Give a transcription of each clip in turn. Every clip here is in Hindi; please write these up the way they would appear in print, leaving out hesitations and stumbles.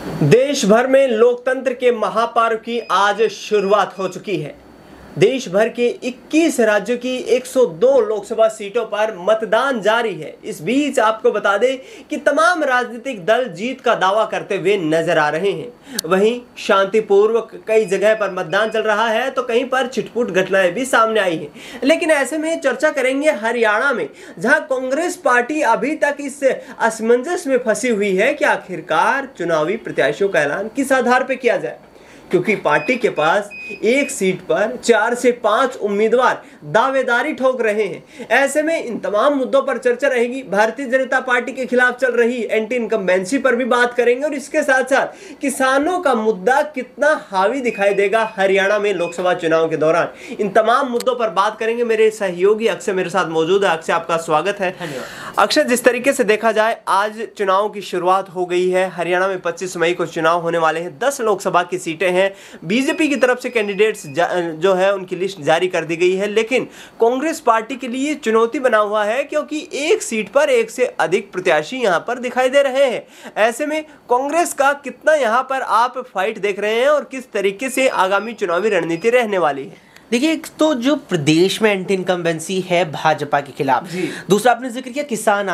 देश भर में लोकतंत्र के महापर्व की आज शुरुआत हो चुकी है। देश भर के 21 राज्यों की 102 लोकसभा सीटों पर मतदान जारी है। इस बीच आपको बता दें कि तमाम राजनीतिक दल जीत का दावा करते हुए नजर आ रहे हैं। वहीं शांतिपूर्वक कई जगह पर मतदान चल रहा है तो कहीं पर छिटपुट घटनाएं भी सामने आई हैं। लेकिन ऐसे में चर्चा करेंगे हरियाणा में, जहां कांग्रेस पार्टी अभी तक इस असमंजस में फंसी हुई है कि आखिरकार चुनावी प्रत्याशियों का ऐलान किस आधार पर किया जाए, क्योंकि पार्टी के पास एक सीट पर 4 से 5 उम्मीदवार दावेदारी ठोक रहे हैं। ऐसे में इन तमाम मुद्दों पर चर्चा रहेगी। भारतीय जनता पार्टी के खिलाफ चल रही एंटी इनकम्बेंसी पर भी बात करेंगे और इसके साथ साथ किसानों का मुद्दा कितना हावी दिखाई देगा हरियाणा में लोकसभा चुनाव के दौरान, इन तमाम मुद्दों पर बात करेंगे। मेरे सहयोगी अक्षय मेरे साथ मौजूद है। अक्षय, आपका स्वागत है। अक्षय, जिस तरीके से देखा जाए आज चुनाव की शुरुआत हो गई है। हरियाणा में 25 मई को चुनाव होने वाले हैं। 10 लोकसभा की सीटें हैं। बीजेपी की तरफ से कैंडिडेट्स जो है उनकी लिस्ट जारी कर दी गई है, लेकिन कांग्रेस पार्टी के लिए चुनौती बना हुआ है क्योंकि एक सीट पर एक से अधिक प्रत्याशी यहां पर दिखाई दे रहे हैं। ऐसे में कांग्रेस का कितना यहां पर आप फाइट देख रहे हैं और किस तरीके से आगामी चुनावी रणनीति रहने वाली है? देखिए, एक तो जो प्रदेश में एंटी इनकम्बेंसी है भाजपा के खिलाफ, दूसरा आपने जिक्र किया किसान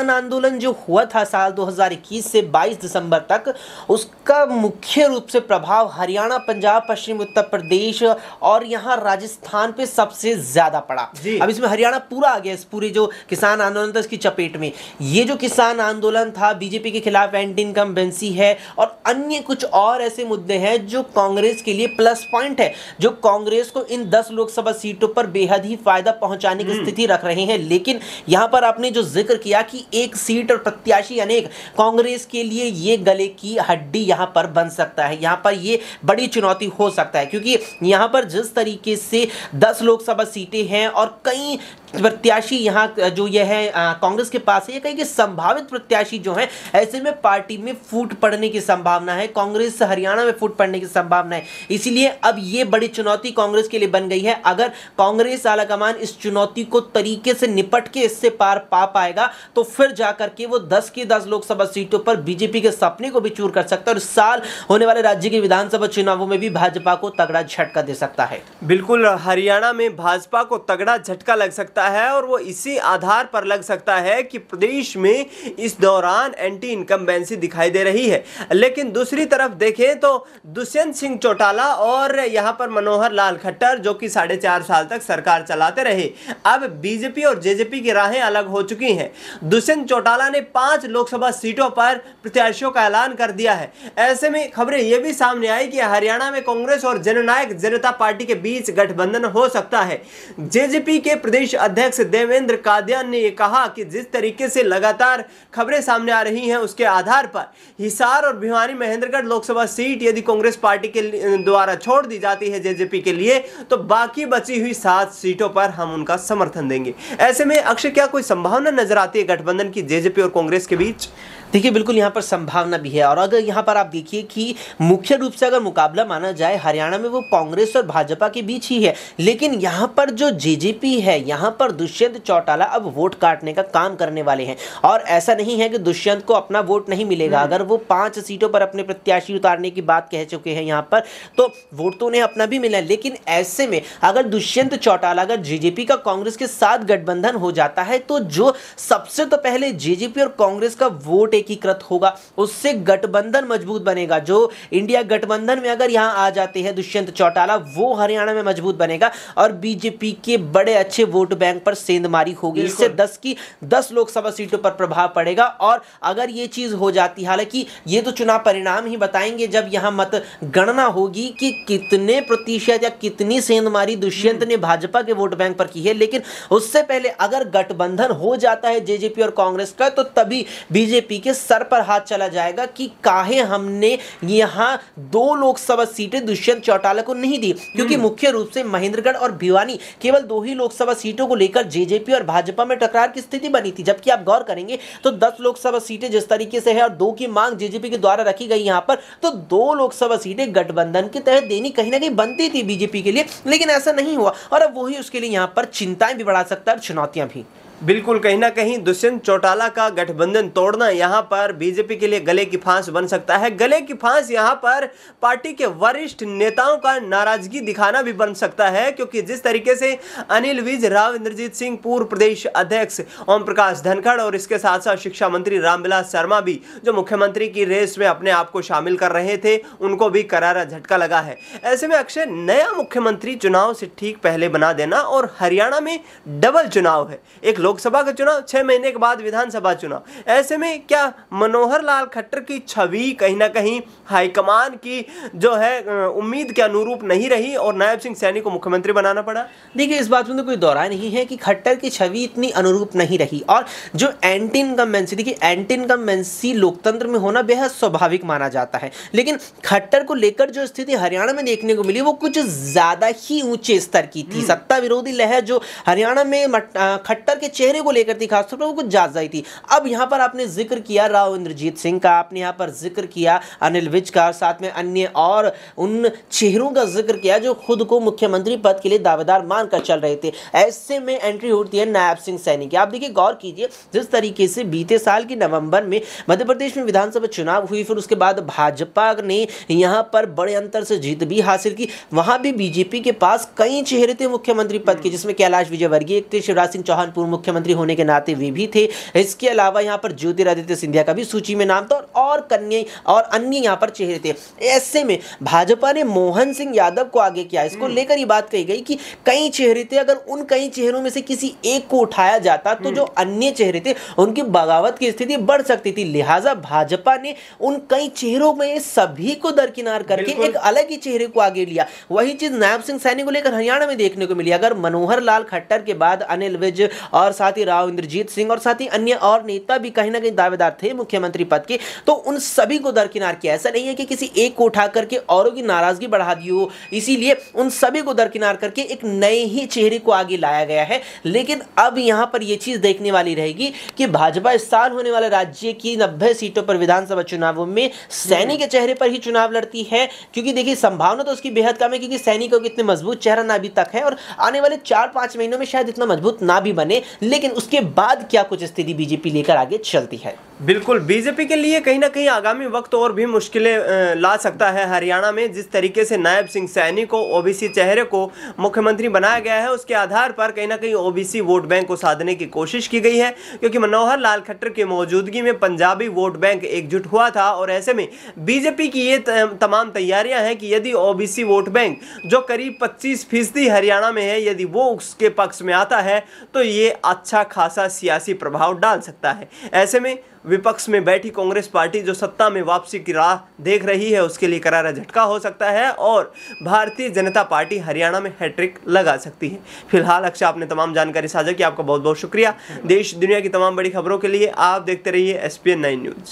आंदोलन जो हुआ था साल 2021 से 22 दिसंबर तक, उसका मुख्य रूप से प्रभाव हरियाणा, पंजाब, पश्चिम उत्तर प्रदेश और यहाँ राजस्थान पे सबसे ज्यादा पड़ा। अब इसमें हरियाणा पूरा आ गया इस पूरे जो किसान आंदोलन था इसकी चपेट में। ये जो किसान आंदोलन था, बीजेपी के खिलाफ एंटी इनकम्बेंसी है और अन्य कुछ और ऐसे मुद्दे हैं जो कांग्रेस के लिए प्लस पॉइंट है, जो कांग्रेस को इन 10 लोकसभा सीटों पर बेहद ही फायदा पहुंचाने की स्थिति रख रहे हैं। लेकिन यहां पर आपने जो जिक्र किया कि एक सीट और प्रत्याशी अनेक, कांग्रेस के लिए ये गले की हड्डी यहां पर बन सकता है। यहां पर ये बड़ी चुनौती हो सकता है क्योंकि यहां पर जिस तरीके से 10 लोकसभा सीटें हैं और कई प्रत्याशी यहाँ जो ये है कांग्रेस के पास है, ये कहीं के संभावित प्रत्याशी जो हैं, ऐसे में पार्टी में फूट पड़ने की संभावना है, कांग्रेस हरियाणा में फूट पड़ने की संभावना है। इसीलिए अब ये बड़ी चुनौती कांग्रेस के लिए बन गई है। अगर कांग्रेस आलाकमान इस चुनौती को तरीके से निपट के इससे पार पा पाएगा तो फिर जाकर के वो 10 की 10 लोकसभा सीटों पर बीजेपी के सपने को भी चूर कर सकता है और इस साल होने वाले राज्य के विधानसभा चुनावों में भी भाजपा को तगड़ा झटका दे सकता है। बिल्कुल, हरियाणा में भाजपा को तगड़ा झटका लग सकता है और वो इसी आधार पर लग सकता है कि प्रदेश में इस दौरान एंटी इनकम्बेंसी दिखाई दे रही है। लेकिन दूसरी तरफ देखें तो दुष्यंत सिंह चौटाला और यहां पर मनोहर लाल खट्टर, जो कि 4.5 साल तक सरकार चलाते रहे, अब बीजेपी और जेजेपी की राहें अलग हो चुकी हैं। दुष्यंत चौटाला ने 5 लोकसभा सीटों पर प्रत्याशियों का ऐलान कर दिया है। ऐसे में खबरें यह भी सामने आई कि हरियाणा में कांग्रेस और जननायक जनता पार्टी के बीच गठबंधन हो सकता है। जेजेपी के प्रदेश अध्यक्ष देवेंद्र कादियान ने यह कहा कि जिस तरीके से लगातार खबरें सामने आ रही हैं उसके आधार पर हिसार और भिवानी महेंद्रगढ़ लोकसभा सीट यदि कांग्रेस पार्टी के द्वारा छोड़ दी जाती है जेजेपी के लिए, तो बाकी बची हुई 7 सीटों पर हम उनका समर्थन देंगे। ऐसे में अक्षय, क्या कोई संभावना नजर आती है गठबंधन की जेजेपी और कांग्रेस के बीच? देखिए, बिल्कुल यहाँ पर संभावना भी है और अगर यहाँ पर आप देखिए कि मुख्य रूप से अगर मुकाबला माना जाए हरियाणा में वो कांग्रेस और भाजपा के बीच ही है। लेकिन यहाँ पर जो जेजेपी है, यहाँ पर दुष्यंत चौटाला अब वोट काटने का काम करने वाले हैं और ऐसा नहीं है कि दुष्यंत को अपना वोट नहीं मिलेगा। अगर वो 5 सीटों पर अपने प्रत्याशी उतारने की बात कह चुके हैं यहाँ पर, तो वोट तो उन्हें अपना भी मिला है। लेकिन ऐसे में अगर दुष्यंत चौटाला, अगर जेजेपी का कांग्रेस के साथ गठबंधन हो जाता है तो जो सबसे तो पहले जेजेपी और कांग्रेस का वोट एकीकृत होगा, उससे गठबंधन मजबूत बनेगा। जो इंडिया गठबंधन में अगर यहां आ जाते हैं दुष्यंत चौटाला, वो हरियाणा में मजबूत बनेगा और बीजेपी के बड़े अच्छे वोट बैंक पर सेंधमारी होगी। इससे 10 की 10 लोकसभा सीटों पर प्रभाव पड़ेगा और अगर ये चीज हो जाती, हालांकि ये तो चुनाव परिणाम ही बताएंगे जब यहां मत गणना होगी कि कितने प्रतिशत या कितनी सेंधमारी दुष्यंत ने भाजपा के वोट बैंक पर की है। लेकिन उससे पहले अगर गठबंधन हो जाता है जेजेपी और कांग्रेस का, तो तभी बीजेपी के सर पर हाथ चला जाएगा कि काहे हमने यहां 2 लोकसभा सीटें दुष्यंत चौटाला को नहीं दी, क्योंकि मुख्य रूप से महेंद्रगढ़ और भिवानी केवल 2 ही लोकसभा सीटों को लेकर जेजेपी और भाजपा में टकरार की स्थिति बनी थी। जबकि आप गौर करेंगे तो 10 लोकसभा सीटें जिस तरीके से है और 2 की मांग जेजेपी के द्वारा रखी गई यहां पर, तो 2 लोकसभा सीटें गठबंधन के तहत देनी कहीं ना कहीं बनती थी बीजेपी के लिए, लेकिन ऐसा नहीं हुआ और अब वही उसके लिए यहां पर चिंताएं भी बढ़ा सकता है और चुनौतियां भी। बिल्कुल, कहीं ना कहीं दुष्यंत चौटाला का गठबंधन तोड़ना यहाँ पर बीजेपी के लिए गले की फांस बन सकता है। गले की फांस यहाँ पर पार्टी के वरिष्ठ नेताओं का नाराजगी दिखाना भी बन सकता है, क्योंकि जिस तरीके से अनिल विज, राव इंद्रजीत सिंह, पूर्व प्रदेश अध्यक्ष ओम प्रकाश धनखड़ और इसके साथ साथ शिक्षा मंत्री रामविलास शर्मा भी जो मुख्यमंत्री की रेस में अपने आप को शामिल कर रहे थे, उनको भी करारा झटका लगा है। ऐसे में अक्षय, नया मुख्यमंत्री चुनाव से ठीक पहले बना देना, और हरियाणा में डबल चुनाव है, एक लोकसभा का चुनाव, 6 महीने के बाद विधानसभा चुनाव। ऐसे में क्या मनोहर लाल खट्टर की छवि कहीं ना कहीं हाईकमान की जो है उम्मीद के अनुरूप नहीं रही और नायब सिंह सैनी को मुख्यमंत्री बनाना पड़ा? देखिए, इस बात में तो कोई दौरा नहीं है कि खट्टर की छवि इतनी अनुरूप नहीं रही, और जो एंटी इनकम्बेंसी, देखिए एंटी इनकम्बेंसी लोकतंत्र में होना बेहद स्वाभाविक माना जाता है, लेकिन खट्टर को लेकर जो स्थिति हरियाणा में देखने को मिली वो कुछ ज्यादा ही ऊंचे स्तर की थी। सत्ता विरोधी लहर जो हरियाणा में खट्टर के चेहरे को लेकर थी, खासतौर पर वो कुछ ज्यादा ही थी। अब यहाँ पर आपने जिक्र किया राव इंद्रजीत सिंह का, आपने यहाँ पर जिक्र किया अनिल विज का, साथ में अन्य और उन चेहरों का जिक्र किया जो खुद को मुख्यमंत्री पद के लिए दावेदार मानकर चल रहे थे। ऐसे में एंट्री होती है नायब सिंह सैनी की। आप देखिए, गौर कीजिए, जिस तरीके से बीते साल की नवंबर में मध्य प्रदेश में विधानसभा चुनाव हुई, फिर उसके बाद भाजपा ने यहाँ पर बड़े अंतर से जीत भी हासिल की। वहां भी बीजेपी के पास कई चेहरे थे मुख्यमंत्री पद के, जिसमें कैलाश विजयवर्गीय थे, शिवराज सिंह चौहान पूर्व मुख्यमंत्री होने के नाते वे भी थे। इसके अलावा यहाँ पर ज्योतिरादित्य सिंधिया का भी सूची में नाम था, और कन्या और अन्य यहाँ पर चेहरे थे। ऐसे में भाजपा ने मोहन सिंह यादव को आगे किया। इसको लेकर ये बात कही गई कि कई चेहरे थे, अगर उन कई चेहरों में से किसी एक को उठाया जाता तो जो अन्य चेहरे थे उनकी बगावत की स्थिति बढ़ सकती थी। लिहाजा भाजपा ने उन कई चेहरों में सभी को दरकिनार करके एक अलग ही चेहरे को आगे लिया। वही चीज नायब सिंह सैनी को लेकर हरियाणा में देखने को मिली। अगर मनोहर लाल खट्टर के बाद अनिल विज और साथ ही राव इंद्रजीत सिंह और साथ ही अन्य और नेता भी कहीं ना कहीं दावेदार थे मुख्यमंत्री पद के, तो उन सभी को दरकिनार किया। ऐसा नहीं है कि किसी एक को उठा करके औरों की नाराजगी बढ़ा दी हो, इसीलिए उन सभी को दरकिनार करके एक नए ही चेहरे को आगे लाया गया है। लेकिन अब यहां पर यह चीज देखने वाली रहेगी कि भाजपा इस साल होने वाले राज्य की 90 सीटों पर विधानसभा चुनावों में सैनी के चेहरे पर ही चुनाव लड़ती है, क्योंकि देखिए संभावना तो उसकी बेहद कम है, क्योंकि सैनी को इतने मजबूत चेहरा ना अभी तक है और आने वाले 4-5 महीनों में शायद इतना मजबूत ना भी बने। लेकिन उसके बाद क्या कुछ स्थिति बीजेपी लेकर आगे चलती है? बिल्कुल, बीजेपी के लिए कहीं ना कहीं आगामी वक्त और भी मुश्किलें ला सकता है हरियाणा में। जिस तरीके से नायब सिंह सैनी को ओबीसी चेहरे को मुख्यमंत्री बनाया गया है, उसके आधार पर कहीं ना कहीं ओबीसी वोट बैंक को साधने की कोशिश की गई है, क्योंकि मनोहर लाल खट्टर की मौजूदगी में पंजाबी वोट बैंक एकजुट हुआ था। और ऐसे में बीजेपी की ये तमाम तैयारियां हैं कि यदि ओबीसी वोट बैंक जो करीब 25% हरियाणा में है, यदि वो उसके पक्ष में आता है तो ये अच्छा खासा सियासी प्रभाव डाल सकता है। ऐसे में विपक्ष में बैठी कांग्रेस पार्टी जो सत्ता में वापसी की राह देख रही है, उसके लिए करारा झटका हो सकता है और भारतीय जनता पार्टी हरियाणा में हैट्रिक लगा सकती है। फिलहाल अक्षय, आपने तमाम जानकारी साझा की, आपका बहुत बहुत शुक्रिया। देश दुनिया की तमाम बड़ी खबरों के लिए आप देखते रहिए SPN 9 न्यूज़।